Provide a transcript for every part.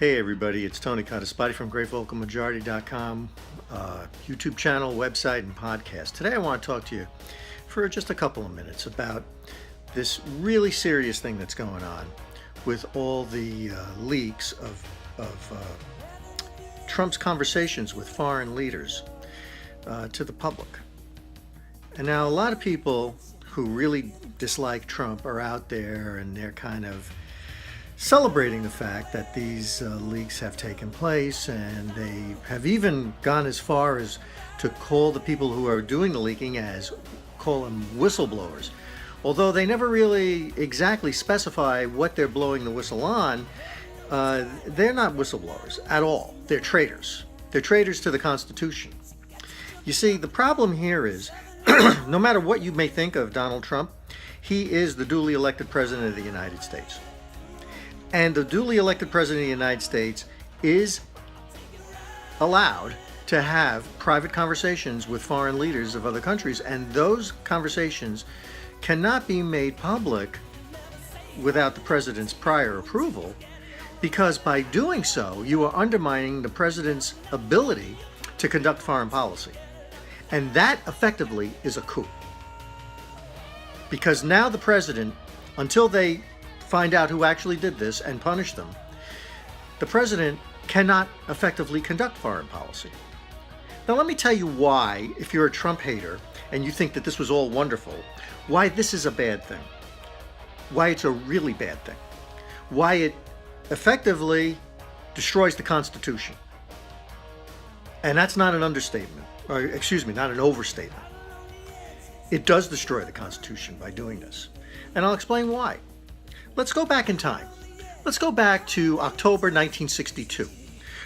Hey everybody, it's Tony Cottaspati from GreatVocalMajority.com, YouTube channel, website, and podcast. Today I want to talk to you for just a couple of minutes about this really serious thing that's going on with all the leaks of Trump's conversations with foreign leaders to the public. And now a lot of people who really dislike Trump are out there and they're kind of celebrating the fact that these leaks have taken place, and they have even gone as far as to call the people who are doing the leaking call them whistleblowers. Although they never really exactly specify what they're blowing the whistle on, they're not whistleblowers at all. They're traitors. They're traitors to the Constitution. You see, the problem here is, no matter what you may think of Donald Trump, he is the duly elected president of the United States. And the duly elected president of the United States is allowed to have private conversations with foreign leaders of other countries, and those conversations cannot be made public without the president's prior approval, because by doing so, you are undermining the president's ability to conduct foreign policy. And that effectively is a coup. Because now the president, until they find out who actually did this and punish them, the president cannot effectively conduct foreign policy. Now let me tell you why, if you're a Trump hater and you think that this was all wonderful, why this is a bad thing. Why it's a really bad thing. Why it effectively destroys the Constitution. And that's not an understatement, or excuse me, not an overstatement. It does destroy the Constitution by doing this. And I'll explain why. Let's go back in time. Let's go back to October 1962,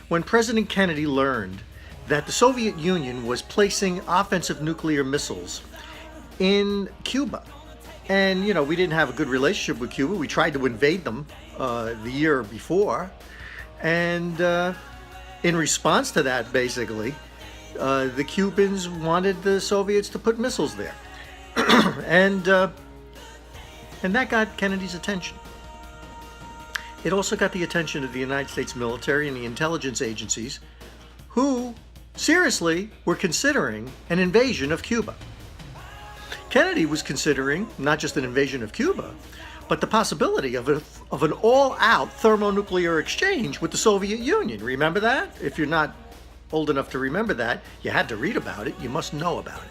when President Kennedy learned that the Soviet Union was placing offensive nuclear missiles in Cuba. And, you know, we didn't have a good relationship with Cuba. We tried to invade them the year before. And in response to that, basically, the Cubans wanted the Soviets to put missiles there. And that got Kennedy's attention. It also got the attention of the United States military and the intelligence agencies, who seriously were considering an invasion of Cuba. Kennedy was considering not just an invasion of Cuba, but the possibility of an all-out thermonuclear exchange with the Soviet Union. Remember that? If you're not old enough to remember that, you had to read about it. You must know about it.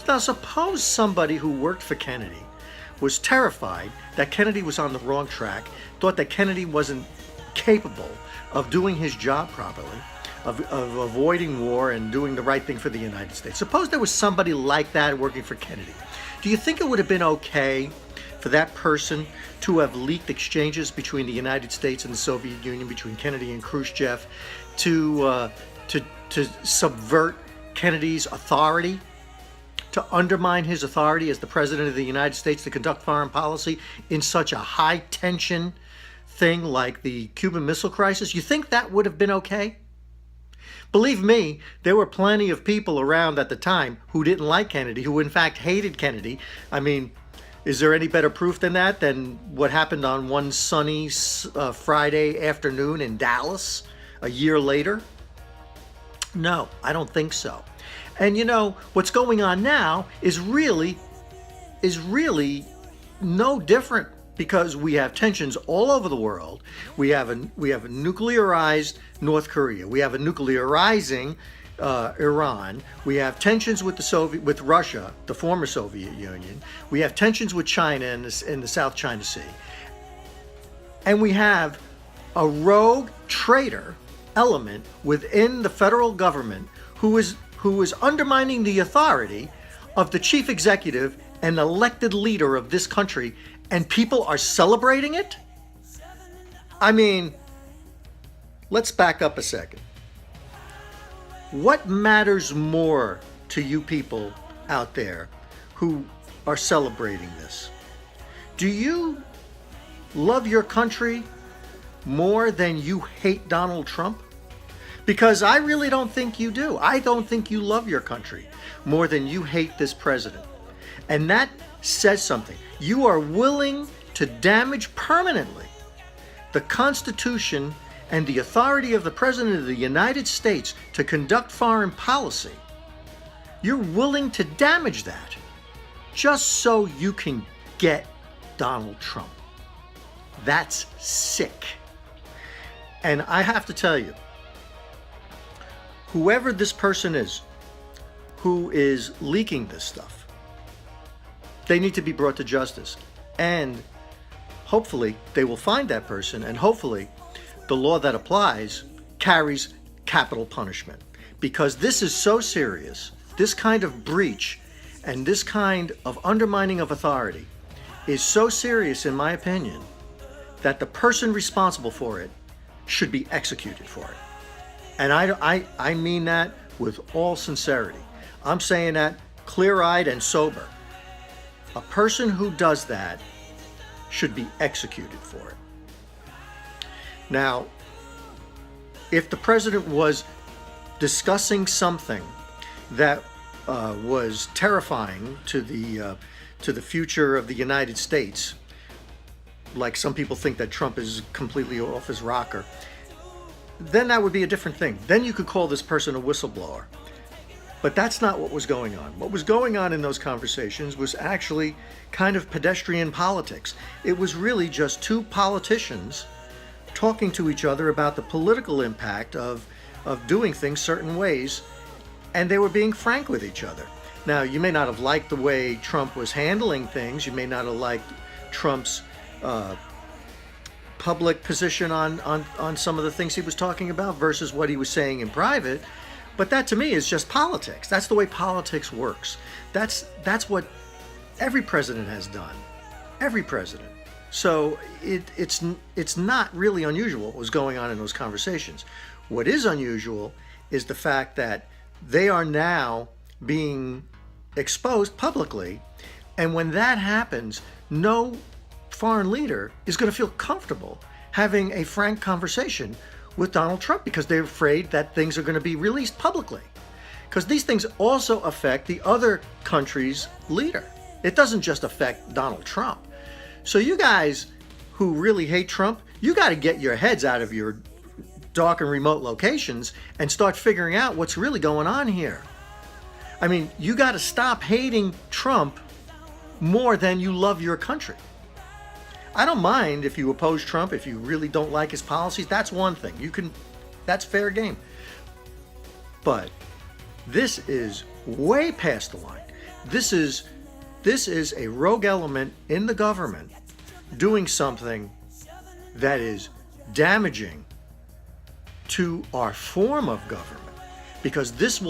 Now, suppose somebody who worked for Kennedy was terrified that Kennedy was on the wrong track, thought that Kennedy wasn't capable of doing his job properly, of avoiding war and doing the right thing for the United States. Suppose there was somebody like that working for Kennedy. Do you think it would have been okay for that person to have leaked exchanges between the United States and the Soviet Union, between Kennedy and Khrushchev, to subvert Kennedy's authority, to undermine his authority as the president of the United States to conduct foreign policy in such a high-tension thing like the Cuban Missile Crisis? You think that would have been okay? Believe me, there were plenty of people around at the time who didn't like Kennedy, who in fact hated Kennedy. I mean, is there any better proof than that, than what happened on one sunny Friday afternoon in Dallas a year later? No, I don't think so. And you know, what's going on now is really no different, because we have tensions all over the world. We have a nuclearized North Korea. We have a nuclearizing Iran. We have tensions with Russia, the former Soviet Union. We have tensions with China in the South China Sea. And we have a rogue traitor element within the federal government who is undermining the authority of the chief executive and elected leader of this country, and people are celebrating it? I mean, let's back up a second. What matters more to you people out there who are celebrating this? Do you love your country more than you hate Donald Trump? Because I really don't think you do. I don't think you love your country more than you hate this president. And that says something. You are willing to damage permanently the Constitution and the authority of the President of the United States to conduct foreign policy, you're willing to damage that just so you can get Donald Trump. That's sick. And I have to tell you, whoever this person is who is leaking this stuff, they need to be brought to justice. And hopefully they will find that person, and hopefully the law that applies carries capital punishment. Because this is so serious, this kind of breach and this kind of undermining of authority is so serious, in my opinion, that the person responsible for it should be executed for it. And I mean that with all sincerity. I'm saying that clear-eyed and sober. A person who does that should be executed for it. Now, if the president was discussing something that was terrifying to the future of the United States, like some people think that Trump is completely off his rocker, then that would be a different thing. Then you could call this person a whistleblower. But that's not what was going on. What was going on in those conversations was actually kind of pedestrian politics. It was really just two politicians talking to each other about the political impact of doing things certain ways, and they were being frank with each other. Now, you may not have liked the way Trump was handling things. You may not have liked Trump's public position on some of the things he was talking about versus what he was saying in private. But that, to me, is just politics. That's the way politics works. That's what every president has done. Every president. So it's not really unusual what was going on in those conversations. What is unusual is the fact that they are now being exposed publicly. And when that happens, no foreign leader is going to feel comfortable having a frank conversation with Donald Trump because they're afraid that things are going to be released publicly. Because these things also affect the other country's leader. It doesn't just affect Donald Trump. So you guys who really hate Trump, you got to get your heads out of your dark and remote locations and start figuring out what's really going on here. I mean, you got to stop hating Trump more than you love your country. I don't mind if you oppose Trump, if you really don't like his policies. That's one thing. That's fair game. But this is way past the line. This is a rogue element in the government doing something that is damaging to our form of government, because this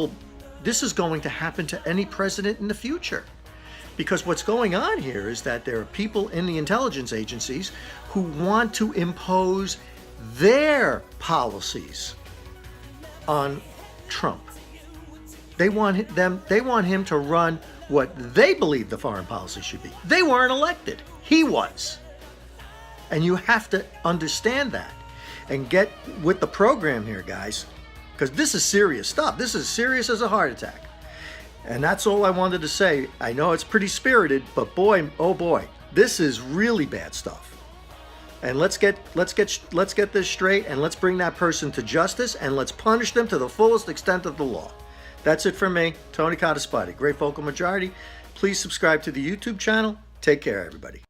is going to happen to any president in the future. Because what's going on here is that there are people in the intelligence agencies who want to impose their policies on Trump. They want him to run what they believe the foreign policy should be. They weren't elected. He was. And you have to understand that and get with the program here, guys, because this is serious stuff. This is serious as a heart attack. And that's all I wanted to say. I know it's pretty spirited, but boy, oh boy, this is really bad stuff. And let's get this straight, and let's bring that person to justice, and let's punish them to the fullest extent of the law. That's it from me, Tony Codispati, Great Vocal Majority. Please subscribe to the YouTube channel. Take care, everybody.